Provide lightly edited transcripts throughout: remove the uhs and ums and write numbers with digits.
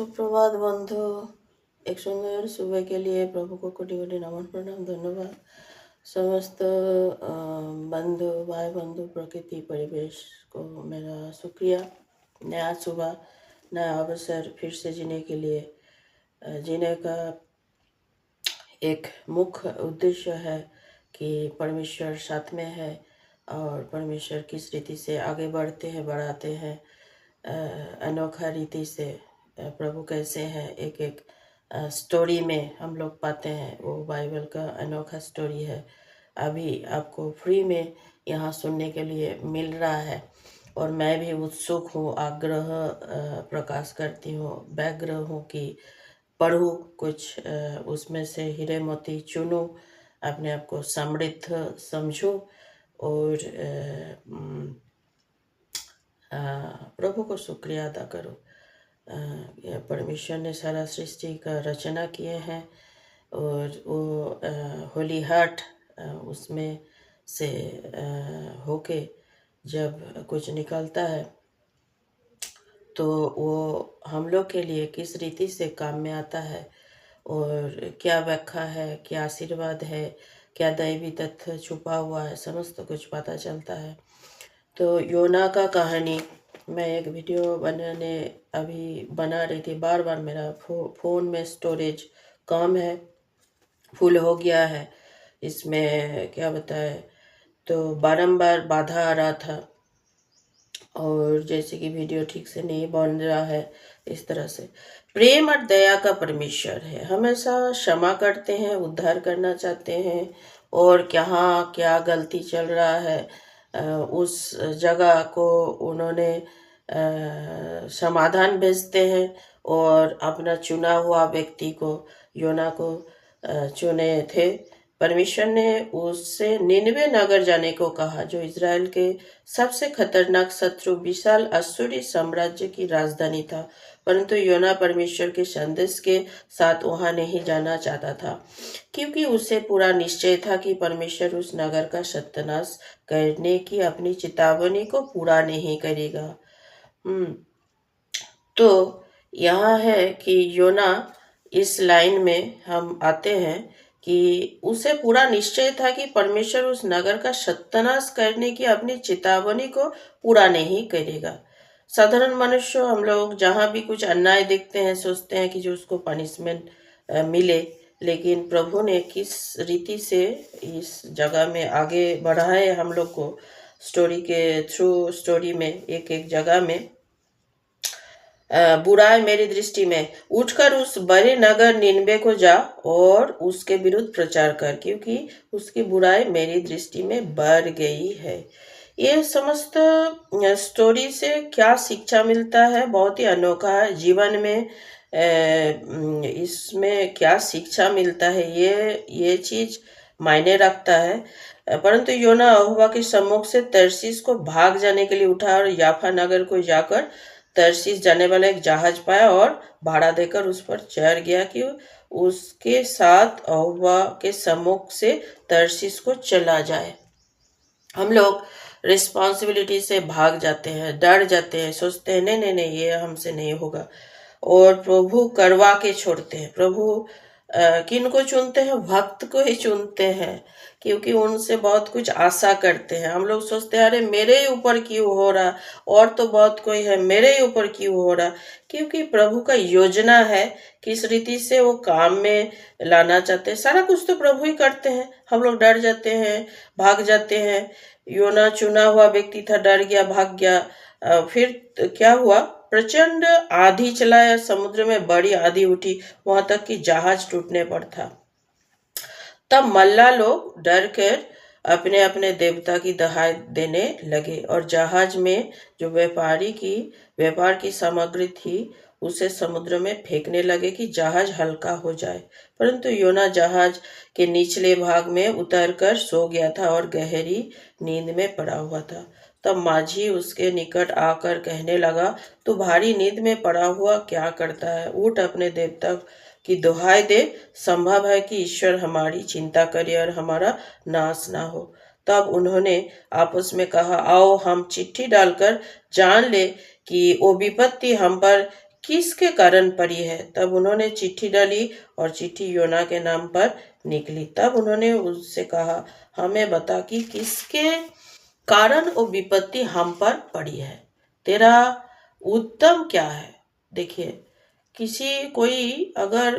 सुप्रभात बंधु। एक सुंदर सुबह के लिए प्रभु को कोटि कोटि नमन प्रणाम धन्यवाद। समस्त बंधु भाई बंधु प्रकृति परिवेश को मेरा शुक्रिया। नया सुबह नया अवसर फिर से जीने के लिए जीने का एक मुख्य उद्देश्य है कि परमेश्वर साथ में है और परमेश्वर किस रीति से आगे बढ़ते हैं बढ़ाते हैं। अनोखा रीति से प्रभु कैसे हैं एक एक स्टोरी में हम लोग पाते हैं। वो बाइबल का अनोखा स्टोरी है। अभी आपको फ्री में यहाँ सुनने के लिए मिल रहा है और मैं भी उत्सुक हूँ, आग्रह प्रकाश करती हूँ, व्यग्र हूँ कि पढ़ूँ कुछ उसमें से हीरे मोती चुनूँ, अपने आप को समृद्ध समझूँ और प्रभु को शुक्रिया अदा करो। परमेश्वर ने सारा सृष्टि का रचना किए हैं और वो होली हार्ट उसमें से होके जब कुछ निकलता है तो वो हम लोग के लिए किस रीति से काम में आता है और क्या व्याख्या है, क्या आशीर्वाद है, क्या दैवी तथ्य छुपा हुआ है, समस्त कुछ पता चलता है। तो योना का कहानी मैं एक वीडियो बनाने अभी बना रही थी। बार बार मेरा फ़ोन में स्टोरेज कम है, फुल हो गया है। इसमें क्या बताए तो बारंबार बाधा आ रहा था और जैसे कि वीडियो ठीक से नहीं बन रहा है। इस तरह से प्रेम और दया का परमेश्वर है, हमेशा क्षमा करते हैं, उद्धार करना चाहते हैं और कहाँ क्या गलती चल रहा है उस जगह को उन्होंने समाधान भेजते हैं और अपना चुना हुआ व्यक्ति को योना को चुने थे। परमेश्वर ने उससे निनवे नगर जाने को कहा जो इज़राइल के सबसे खतरनाक शत्रु विशाल अश्शूरी साम्राज्य की राजधानी था, परंतु योना परमेश्वर के संदेश के साथ वहां नहीं जाना चाहता था क्योंकि उसे पूरा निश्चय था कि परमेश्वर उस नगर का सत्यानाश करने की अपनी चेतावनी को पूरा नहीं करेगा। तो यहाँ है कि योना इस लाइन में हम आते हैं कि उसे पूरा निश्चय था कि परमेश्वर उस नगर का सत्यानाश करने की अपनी चेतावनी को पूरा नहीं करेगा। साधारण मनुष्य हम लोग जहाँ भी कुछ अन्याय देखते हैं सोचते हैं कि जो उसको पनिशमेंट मिले, लेकिन प्रभु ने किस रीति से इस जगह में आगे बढ़ाए हम लोग को स्टोरी के थ्रू। स्टोरी में एक एक जगह में बुराई मेरी दृष्टि में उठकर उस बड़े नगर निनवे को जा और उसके विरुद्ध प्रचार कर, क्योंकि उसकी बुराई मेरी दृष्टि में बढ़ गई है। ये समस्त स्टोरी से क्या शिक्षा मिलता है, बहुत ही अनोखा है। जीवन में इसमें क्या शिक्षा मिलता है ये चीज मायने रखता है। परंतु योना यहोवा के सम्मुख से तर्शीश को भाग जाने के लिए उठा और याफा नगर को जाकर तर्शीश जाने वाला एक जहाज पाया और भाड़ा देकर उस पर चढ़ गया कि उसके साथ यहोवा के सम्मुख से तर्शीश को चला जाए। हम लोग रिस्पॉन्सिबिलिटी से भाग जाते हैं, डर जाते हैं, सोचते हैं नहीं नहीं नहीं ये हमसे नहीं होगा और प्रभु करवा के छोड़ते हैं। प्रभु किन को चुनते हैं? भक्त को ही चुनते हैं, क्योंकि उनसे बहुत कुछ आशा करते हैं। हम लोग सोचते हैं अरे मेरे ही ऊपर क्यों हो रहा, और तो बहुत कोई है, मेरे ही ऊपर क्यों हो रहा, क्योंकि प्रभु का योजना है किस रीति से वो काम में लाना चाहते हैं। सारा कुछ तो प्रभु ही करते हैं। हम लोग डर जाते हैं, भाग जाते हैं। योना चुना हुआ व्यक्ति था, डर गया, भाग गया। फिर क्या हुआ? प्रचंड आंधी चलाया, समुद्र में बड़ी आंधी उठी, वहां तक कि जहाज टूटने पर था। तब मल्ला लोग डर कर अपने अपने देवता की दहाई देने लगे और जहाज में जो व्यापार की सामग्री थी उसे समुद्र में फेंकने लगे कि जहाज हल्का हो जाए। परंतु योना जहाज के निचले भाग में उतरकर सो गया था और गहरी नींद में पड़ा हुआ था। तब माझी उसके निकट आकर कहने लगा, तू भारी नींद में पड़ा हुआ क्या करता है? उठ, अपने देवता की दुहाई दे। संभव है कि ईश्वर हमारी चिंता करे और हमारा नाश ना हो। तब उन्होंने आपस में कहा, आओ हम चिट्ठी डालकर जान ले कि वो विपत्ति हम पर किसके कारण पड़ी है। तब उन्होंने चिट्ठी डाली और चिट्ठी योना के नाम पर निकली। तब उन्होंने उससे कहा, हमें बता कि किसके कारण वो विपत्ति हम पर पड़ी है, तेरा उद्यम क्या है। देखिए, किसी कोई अगर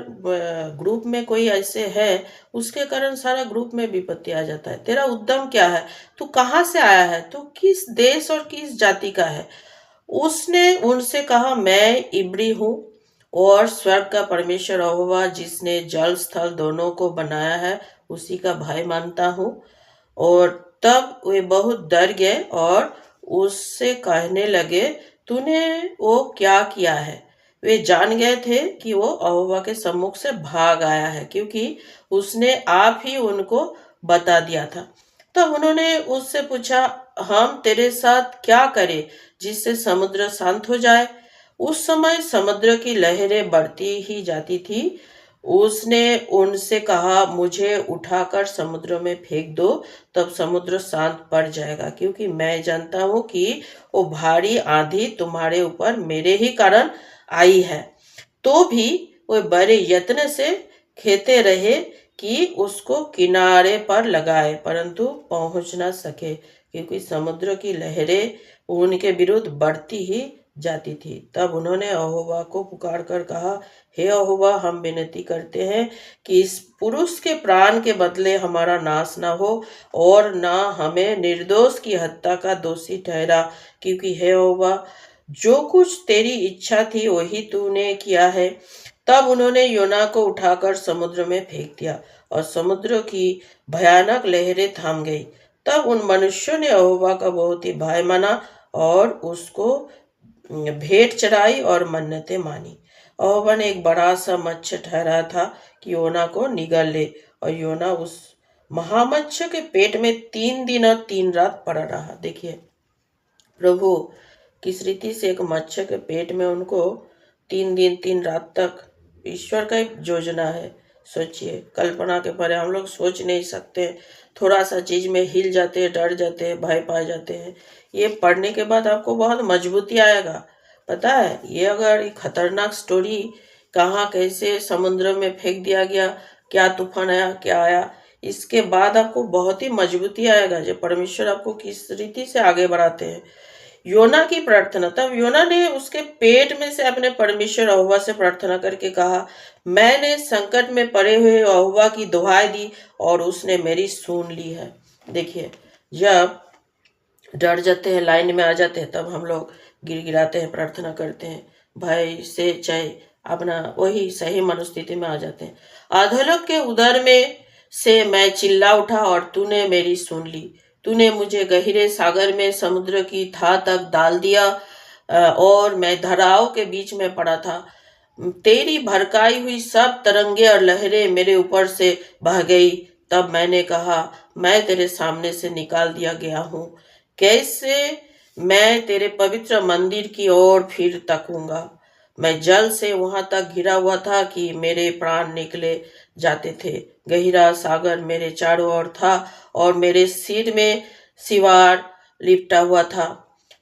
ग्रुप में कोई ऐसे है, उसके कारण सारा ग्रुप में विपत्ति आ जाता है। तेरा उद्यम क्या है, तू कहाँ से आया है, तू किस देश और किस जाति का है। उसने उनसे कहा, मैं इब्री हूँ और स्वर्ग का परमेश्वर यहोवा जिसने जल स्थल दोनों को बनाया है उसी का भाई मानता हूँ। और तब वे बहुत डर गए और उससे कहने लगे, तूने वो क्या किया है। वे जान गए थे कि वो यहोवा के सम्मुख से भाग आया है, क्योंकि उसने आप ही उनको बता दिया था। तब उन्होंने उससे पूछा, हम तेरे साथ क्या करें जिससे समुद्र शांत हो जाए। उस समय समुद्र की लहरें बढ़ती ही जाती थी। उसने उनसे कहा, मुझे उठाकर समुद्र में फेंक दो, तब समुद्र शांत पड़ जाएगा, क्योंकि मैं जानता हूँ कि वो भारी आंधी तुम्हारे ऊपर मेरे ही कारण आई है। तो भी वो बड़े यत्न से खेते रहे कि उसको किनारे पर लगाए, परंतु पहुंच न सके, क्योंकि समुद्र की लहरें उनके विरुद्ध बढ़ती ही जाती थी। तब उन्होंने यहोवा को पुकार कर कहा, हे यहोवा, हम विनती करते हैं कि इस पुरुष के प्राण के बदले हमारा नाश न हो और न हमें निर्दोष की हत्या का दोषी ठहरा, क्योंकि हे यहोवा, जो कुछ तेरी इच्छा थी वही तूने किया है। तब उन्होंने योना को उठाकर समुद्र में फेंक दिया और समुद्र की भयानक लहरें थम गई। तब उन मनुष्यों ने यहोवा का बहुत ही भय माना और उसको भेंट चढ़ाई और मन्नतें मानी। यहोवा ने एक बड़ा सा मत्स्य ठहराया था कि योना को निगल ले, और योना उस महामत्स्य के पेट में 3 दिन और 3 रात पड़ा रहा। देखिए प्रभु किस रीति से एक मत्स्य के पेट में उनको 3 दिन 3 रात तक, ईश्वर का एक योजना है। सोचिए, कल्पना के परे, हम लोग सोच नहीं सकते। थोड़ा सा चीज में हिल जाते हैं, डर जाते हैं, भय पा जाते हैं। ये पढ़ने के बाद आपको बहुत मजबूती आएगा। पता है, ये अगर खतरनाक स्टोरी, कहाँ कैसे समुद्र में फेंक दिया गया, क्या तूफान आया, क्या आया, इसके बाद आपको बहुत ही मजबूती आएगा जो परमेश्वर आपको किस रीति से आगे बढ़ाते हैं। योना की प्रार्थना, तब योना ने उसके पेट में से अपने परमेश्वर यहोवा से प्रार्थना करके कहा, मैंने संकट में पड़े हुए यहोवा की दुहाई दी और उसने मेरी सुन ली है। देखिए, जब डर जाते हैं, लाइन में आ जाते हैं, तब हम लोग गिड़गिड़ाते हैं, प्रार्थना करते हैं, भय से चाहे अपना वही सही मनोस्थिति में आ जाते हैं। अधोलोक के उदर में से मैं चिल्ला उठा और तूने मेरी सुन ली। तूने मुझे गहरे सागर में समुद्र की था तक डाल दिया और मैं धराओं के बीच में पड़ा था। तेरी भड़काई हुई सब तरंगे और लहरें मेरे ऊपर से बह गई। तब मैंने कहा, मैं तेरे सामने से निकाल दिया गया हूँ, कैसे मैं तेरे पवित्र मंदिर की ओर फिर तकूंगा। मैं जल से वहां तक घिरा हुआ था कि मेरे प्राण निकले जाते थे। गहरा सागर मेरे चारों ओर था और मेरे सिर में सिवार लिपटा हुआ था।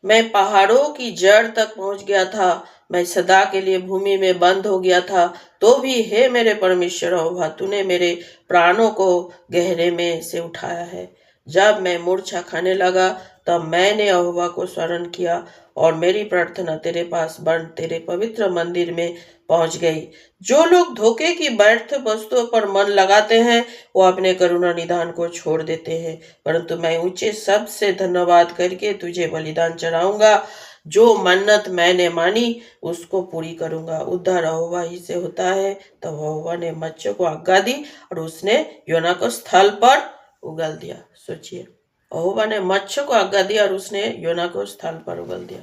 मैं पहाड़ों की जड़ तक पहुंच गया था। मैं सदा के लिए भूमि में बंद हो गया था। तो भी हे मेरे परमेश्वर यहोवा, तूने मेरे प्राणों को गहरे में से उठाया है। जब मैं मूर्छा खाने लगा, तब मैंने यहोवा को स्मरण किया और मेरी प्रार्थना तेरे पास बन तेरे पवित्र मंदिर में पहुंच गई। जो लोग धोखे की व्यर्थ वस्तुओं पर मन लगाते हैं, वो अपने करुणा निदान को छोड़ देते हैं, परंतु मैं ऊंचे शब्द से धन्यवाद करके तुझे बलिदान चढ़ाऊंगा। जो मन्नत मैंने मानी उसको पूरी करूंगा। उद्धार यहोवा ही से होता है। तब यहोवा ने मत्स्य को आज्ञा दी और उसने योना को स्थल पर उगल दिया। सोचिए, यहोवा ने मत्स्य को आज्ञा दिया और उसने योना को स्थल पर उगल दिया।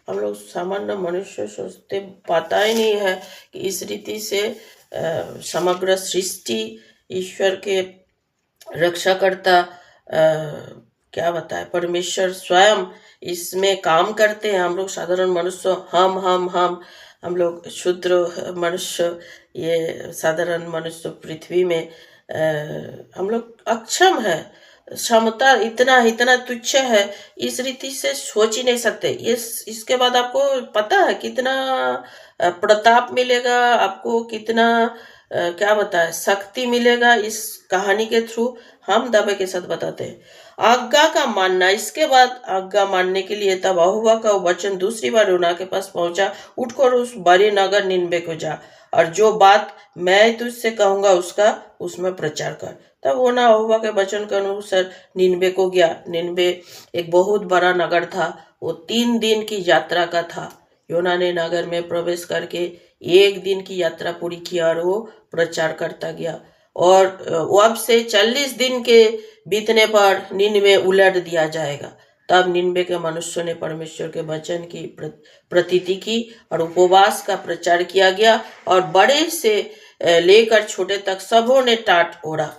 हम लोग सामान्य मनुष्य सोचते, पता ही नहीं है कि इस रीति से समग्र सृष्टि ईश्वर के रक्षाकर्ता क्या बताए, परमेश्वर स्वयं इसमें काम करते हैं। हम लोग साधारण मनुष्य, हम लोग क्षुद्र मनुष्य, ये साधारण मनुष्य पृथ्वी में हम लोग अक्षम है। क्षमता इतना इतना तुच्छ है, इस रीति से सोच ही नहीं सकते। इसके बाद आपको पता है कितना प्रताप मिलेगा, आपको कितना क्या बताए शक्ति मिलेगा इस कहानी के थ्रू, हम दावे के साथ बताते हैं। आज्ञा का मानना, इसके बाद आज्ञा मानने के लिए तब अहुआ का वचन दूसरी बार योना के पास पहुंचा, उठकर उस बड़े नगर निनबे को जा और जो बात मैं तुझसे कहूंगा उसका उसमें प्रचार कर। तब वो ना अहुआ के वचन के अनुसार निनबे को गया। निनबे एक बहुत बड़ा नगर था, वो 3 दिन की यात्रा का था। योना ने नगर में प्रवेश करके 1 दिन की यात्रा पूरी किया और वो प्रचार करता गया। और अब से 40 दिन के बीतने पर निनवे उलट दिया जाएगा। तब निनवे के मनुष्यों ने परमेश्वर के वचन की प्रतीति की और उपवास का प्रचार किया गया और बड़े से लेकर छोटे तक सबों ने टाट ओढ़ा।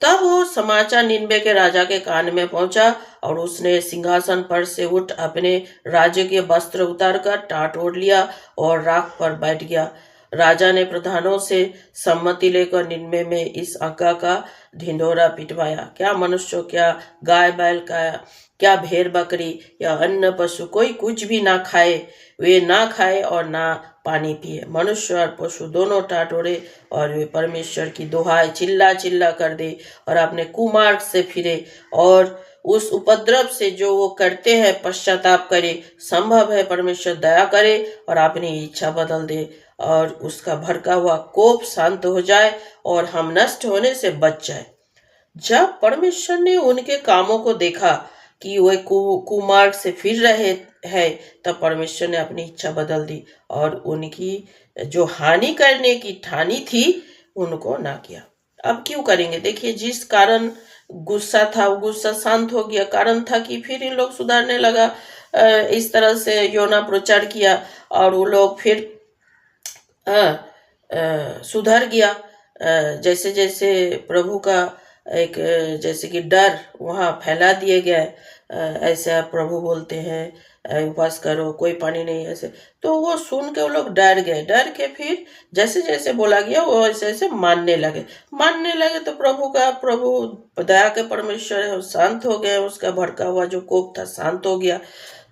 तब वो समाचार निनवे के राजा के कान में पहुंचा और उसने सिंहासन पर से उठ अपने राज्य के वस्त्र उतारकर टाट ओढ़ लिया और राख पर बैठ गया। राजा ने प्रधानों से सम्मति लेकर निनवे में इस आज्ञा का ढिंढोरा पिटवाया, क्या मनुष्य, क्या गाय बैल का, क्या भेड़ बकरी या अन्य पशु, कोई कुछ भी ना खाए, वे ना खाए और ना पानी पिए। मनुष्य और पशु दोनों टाट ओढ़े और वे परमेश्वर की दुहाई चिल्ला चिल्ला कर दे और अपने कुमार्ग से फिरे और उस उपद्रव से जो वो करते हैं पश्चाताप करे। संभव है परमेश्वर दया करे और अपनी इच्छा बदल दे और उसका भड़का हुआ कोप शांत हो जाए और हम नष्ट होने से बच जाए। जब परमेश्वर ने उनके कामों को देखा कि वे कुमार्ग से फिर रहे हैं, तब परमेश्वर ने अपनी इच्छा बदल दी और उनकी जो हानि करने की ठानी थी उनको ना किया। अब क्यों करेंगे? देखिए, जिस कारण गुस्सा था वो गुस्सा शांत हो गया। कारण था कि फिर इन लोग सुधारने लगा। इस तरह से योना प्रचार किया और वो लोग फिर सुधर गया। जैसे जैसे प्रभु का एक जैसे कि डर वहाँ फैला दिए गए, ऐसा प्रभु बोलते हैं उपवास करो, कोई पानी नहीं, ऐसे। तो वो सुन के वो लोग डर गए। डर के फिर जैसे जैसे बोला गया वो ऐसे ऐसे मानने लगे। तो प्रभु दया के परमेश्वर है, शांत हो गए। उसका भड़का हुआ जो कोप था शांत हो गया।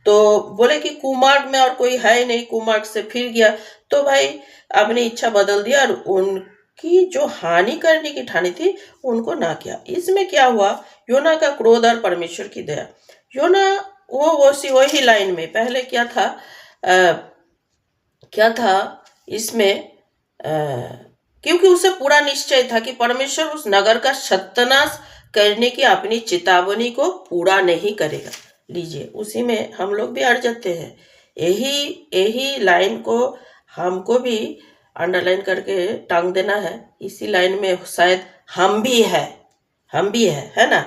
तो बोले कि कुमार्ग में और कोई है नहीं, कुमार्ग से फिर गया। तो भाई अपनी इच्छा बदल दिया और उनकी जो हानि करने की ठानी थी उनको ना किया। इसमें क्या हुआ? योना का क्रोध और परमेश्वर की दया। योना वो वही लाइन में पहले क्या था इसमें, क्योंकि उसे पूरा निश्चय था कि परमेश्वर उस नगर का सत्यानाश करने की अपनी चेतावनी को पूरा नहीं करेगा। लीजिए, उसी में हम लोग भी अड़ जाते हैं। यही लाइन को हमको भी अंडरलाइन करके टांग देना है। इसी लाइन में शायद हम भी है ना।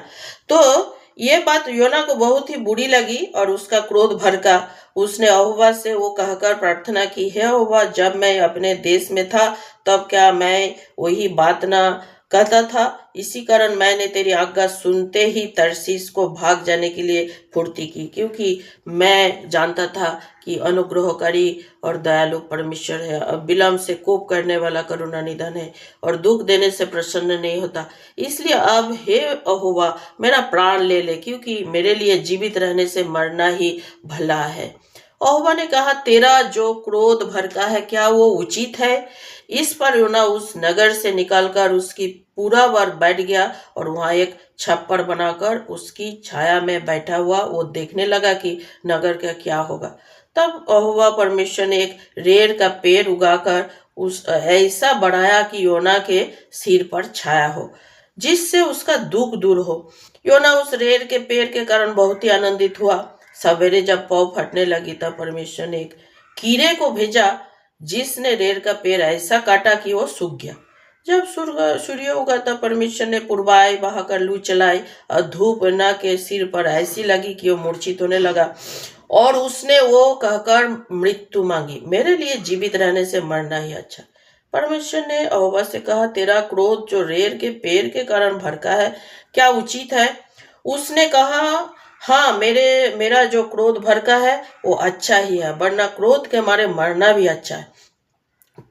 तो ये बात योना को बहुत ही बुरी लगी और उसका क्रोध भड़का। उसने अहुआ से वो कहकर प्रार्थना की, हे अहुआ, जब मैं अपने देश में था तब क्या मैं वही बात ना कहता था? इसी कारण मैंने तेरी आज्ञा सुनते ही तरसीस को भाग जाने के लिए फुर्ती की, क्योंकि मैं जानता था कि अनुग्रहकारी और दयालु परमेश्वर है, अब विलम्ब से कोप करने वाला करुणा निधन है और दुख देने से प्रसन्न नहीं होता। इसलिए अब हे अहुआ, मेरा प्राण ले, क्योंकि मेरे लिए जीवित रहने से मरना ही भला है। अहुआ ने कहा, तेरा जो क्रोध भड़का है क्या वो उचित है? इस पर योना उस नगर से निकलकर उसकी पूरा वर बैठ गया और वहां एक छप्पर बनाकर उसकी छाया में बैठा हुआ वो देखने लगा कि नगर का क्या होगा। तब अहुआ परमेश्वर ने एक रेर का पेड़ उगाकर उस ऐसा बढ़ाया कि योना के सिर पर छाया हो, जिससे उसका दुख दूर हो। योना उस रेर के पेड़ के कारण बहुत ही आनंदित हुआ। सवेरे जब पौ फटने लगी तब परमेश्वर ने एक कीड़े को भेजा, जिसने रेर का पेड़ ऐसा काटा कि वो सूख गया। जब सूर्य उगा तब परमेश्वर ने पूर्वाई बहाकर लू चलाई और धूप योना के सिर पर ऐसी लगी कि वो मूर्छित होने लगा और उसने वो कहकर मृत्यु मांगी, मेरे लिए जीवित रहने से मरना ही अच्छा। परमेश्वर ने अहुआ से कहा, तेरा क्रोध जो रेर के पेड़ के कारण भड़का है क्या उचित है? उसने कहा, हाँ, मेरा जो क्रोध भड़का है वो अच्छा ही है, वरना क्रोध के मारे मरना भी अच्छा है।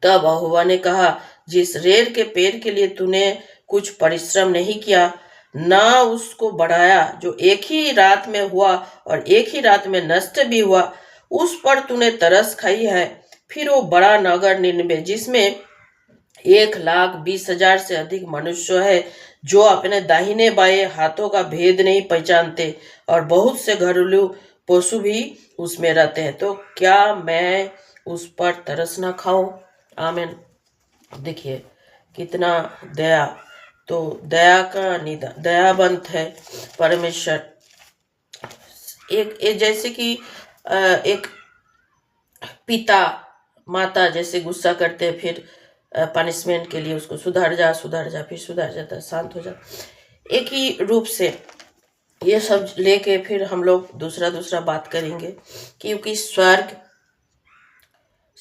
तब अहुआ ने कहा, जिस रेर के पेड़ के लिए तूने कुछ परिश्रम नहीं किया, ना उसको बढ़ाया, जो एक ही रात में हुआ और एक ही रात में नष्ट भी हुआ, उस पर तूने तरस खाई है। फिर वो बड़ा नगर निनवे, जिसमें 1,20,000 से अधिक मनुष्य है, जो अपने दाहिने बाएं हाथों का भेद नहीं पहचानते, और बहुत से घरेलू पशु भी उसमें रहते हैं, तो क्या मैं उस पर तरस ना खाऊं? आमीन। देखिए कितना दया, तो दया का निदान, दयावंत है परमेश्वर। एक जैसे कि एक पिता माता जैसे गुस्सा करते हैं, फिर पनिशमेंट के लिए उसको सुधर जा, फिर सुधर जाता, शांत हो जा। एक ही रूप से ये सब लेके फिर हम लोग दूसरा बात करेंगे, क्योंकि स्वर्ग,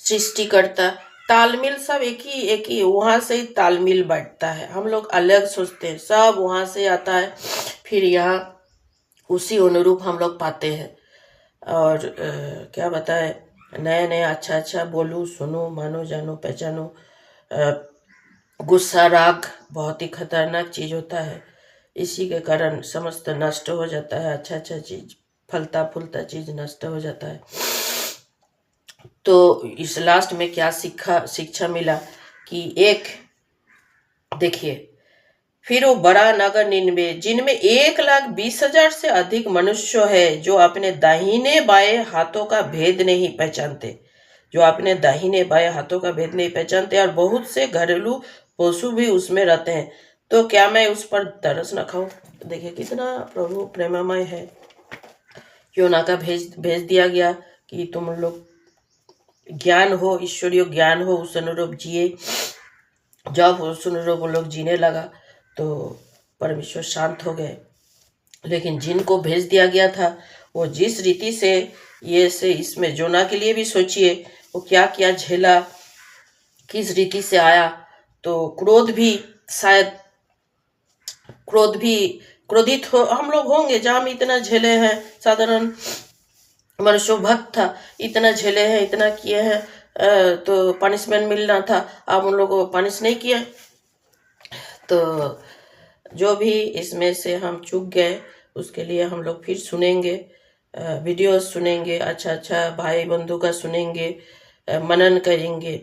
सृष्टिकर्ता, तालमेल सब एक ही वहाँ से ही तालमेल बैठता है। हम लोग अलग सोचते हैं, सब वहाँ से आता है, फिर यहाँ उसी अनुरूप हम लोग पाते हैं। और क्या बताए, नए नए अच्छा बोलूँ, सुनो, मानो, जानो, पहचानो। गुस्सा, राग बहुत ही खतरनाक चीज होता है, इसी के कारण समस्त नष्ट हो जाता है। अच्छा चीज, फलता फूलता चीज नष्ट हो जाता है। तो इस लास्ट में क्या शिक्षा मिला कि एक, देखिए, फिर वो बड़ा नगर निनवे, जिनमें 1,20,000 से अधिक मनुष्य है, जो अपने दाहिने बाएं हाथों का भेद नहीं पहचानते, जो अपने दाहिने बाएं हाथों का भेद नहीं पहचानते, और बहुत से घरेलू पशु भी उसमें रहते हैं, तो क्या मैं उस पर तरस न खाऊं? देखिए कितना प्रभु प्रेममय है। योना का भेज दिया गया कि तुम लोग ज्ञान हो, ईश्वरीय ज्ञान हो, उस अनुरूप जिए। जब उस अनुरूप वो लोग जीने लगा तो परमेश्वर शांत हो गए। लेकिन जिनको भेज दिया गया था, वो जिस रीति से ये से इसमें जोना के लिए भी सोचिए, वो क्या क्या झेला, किस रीति से आया। तो क्रोध भी, शायद क्रोधित हो हम लोग होंगे, जहाँ हम इतना झेले हैं, साधारण मनुष्य भक्त था, इतना झेले हैं, इतना किए हैं, तो पनिशमेंट मिलना था, अब उन लोगों को पनिश नहीं किया। तो जो भी इसमें से हम चूक गए, उसके लिए हम लोग फिर सुनेंगे, वीडियोस सुनेंगे, अच्छा भाई बंधु का सुनेंगे, मनन करेंगे,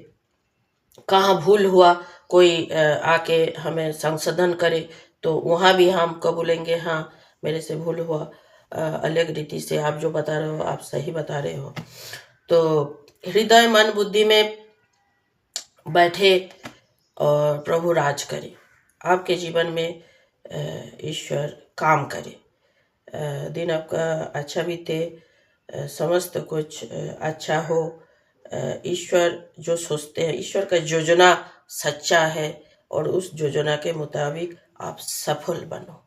कहाँ भूल हुआ कोई आके हमें संशोधन करे, तो वहाँ भी हम कबूलेंगे, हाँ मेरे से भूल हुआ, अलग रीति से आप जो बता रहे हो आप सही बता रहे हो। तो हृदय मन बुद्धि में बैठे और प्रभु राज करे, आपके जीवन में ईश्वर काम करे। दिन आपका अच्छा बीते, समस्त कुछ अच्छा हो। ईश्वर जो सोचते हैं, ईश्वर का योजना सच्चा है, और उस योजना के मुताबिक आप सफल बनो।